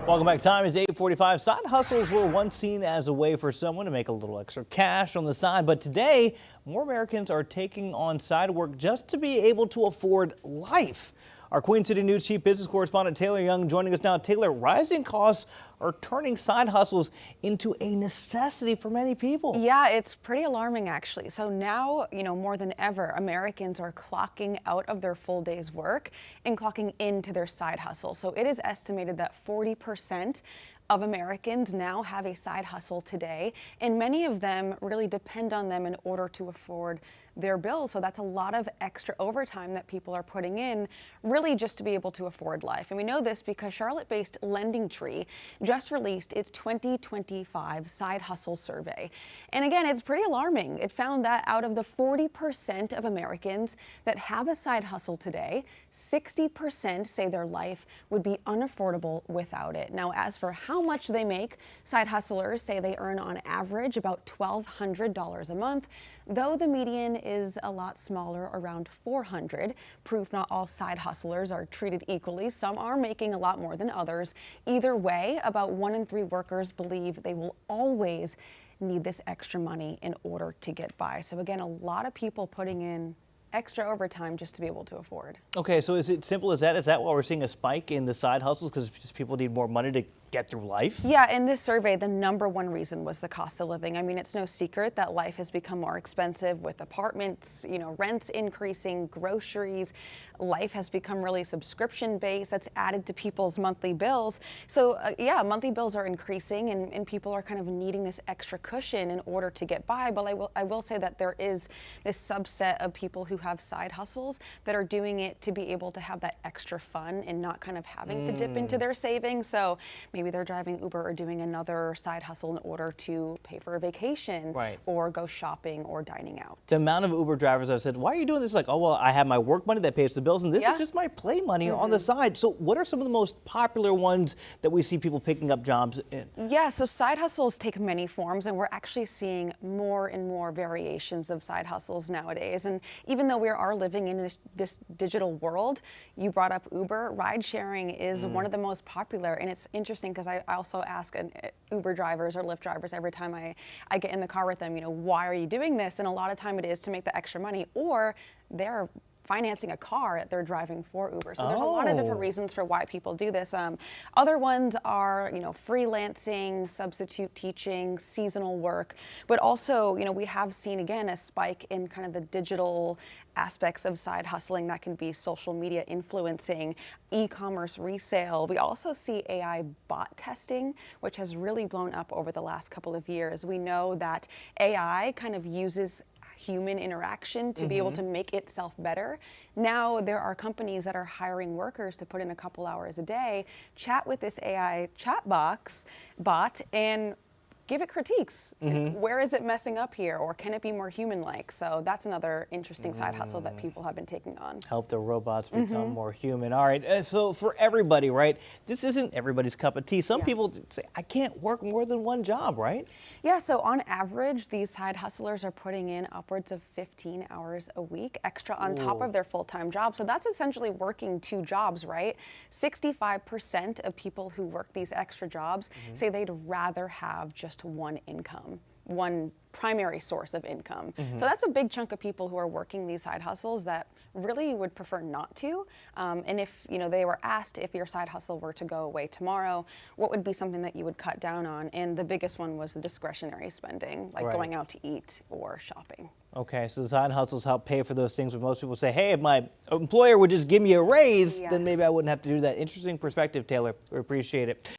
Welcome back. Time is 8:45. Side hustles were once seen as a way for someone to make a little extra cash on the side, but today more Americans are taking on side work just to be able to afford life. Our Queen City News Chief Business Correspondent Taylor Young joining us now. Taylor, rising costs are turning side hustles into a necessity for many people. Yeah, it's pretty alarming actually. So now, more than ever, Americans are clocking out of their full day's work and clocking into their side hustle. So it is estimated that 40% of Americans now have a side hustle today, and many of them really depend on them in order to afford their bills. So that's a lot of extra overtime that people are putting in, really just to be able to afford life. And we know this because Charlotte-based Lending Tree just released its 2025 side hustle survey. And again, it's pretty alarming. It found that out of the 40% of Americans that have a side hustle today, 60% say their life would be unaffordable without it. Now, as for how much they make, side hustlers say they earn on average about $1,200 a month, though the median is a lot smaller, around $400. Proof not all side hustlers are treated equally. Some are making a lot more than others. Either way, about 1 in 3 workers believe they will always need this extra money in order to get by. So again, a lot of people putting in extra overtime just to be able to afford. Okay, so is it simple as that? Is that why we're seeing a spike in the side hustles, because just people need more money to get through life? Yeah, in this survey, the #1 reason was the cost of living. I mean, it's no secret that life has become more expensive with apartments, rents increasing, groceries. Life has become really subscription-based. That's added to people's monthly bills. So yeah, monthly bills are increasing and people are kind of needing this extra cushion in order to get by. But I will say that there is this subset of people who have side hustles that are doing it to be able to have that extra fun and not kind of having to dip into their savings. So maybe they're driving Uber or doing another side hustle in order to pay for a vacation, right, or go shopping or dining out. The amount of Uber drivers I've said, why are you doing this? Like, oh, well, I have my work money that pays the bills, and this is just my play money on the side. So what are some of the most popular ones that we see people picking up jobs in? Yeah, so side hustles take many forms, and we're actually seeing more and more variations of side hustles nowadays. And even though we are living in this digital world, you brought up Uber. Ride sharing is one of the most popular, and it's interesting because I also ask Uber drivers or Lyft drivers every time I get in the car with them, why are you doing this? And a lot of time it is to make the extra money, or they're financing a car that they're driving for Uber. So there's a lot of different reasons for why people do this. Other ones are, freelancing, substitute teaching, seasonal work, but also, we have seen again a spike in kind of the digital aspects of side hustling. That can be social media influencing, e-commerce resale. We also see AI bot testing, which has really blown up over the last couple of years. We know that AI kind of uses human interaction to be able to make itself better. Now there are companies that are hiring workers to put in a couple hours a day, chat with this AI chat bot, and give it critiques. Where is it messing up here, or can it be more human-like? So that's another interesting side hustle that people have been taking on. Help the robots become more human. All right, so for everybody, right, this isn't everybody's cup of tea. Some people say, I can't work more than one job, right? Yeah, so on average, these side hustlers are putting in upwards of 15 hours a week extra on top of their full-time job. So that's essentially working 2 jobs, right? 65% of people who work these extra jobs say they'd rather have just one income, one primary source of income. So that's a big chunk of people who are working these side hustles that really would prefer not to. And if they were asked if your side hustle were to go away tomorrow, what would be something that you would cut down on? And the biggest one was the discretionary spending, like going out to eat or shopping. Okay, so the side hustles help pay for those things, but most people say, hey, if my employer would just give me a raise, then maybe I wouldn't have to do that. Interesting perspective, Taylor. We appreciate it.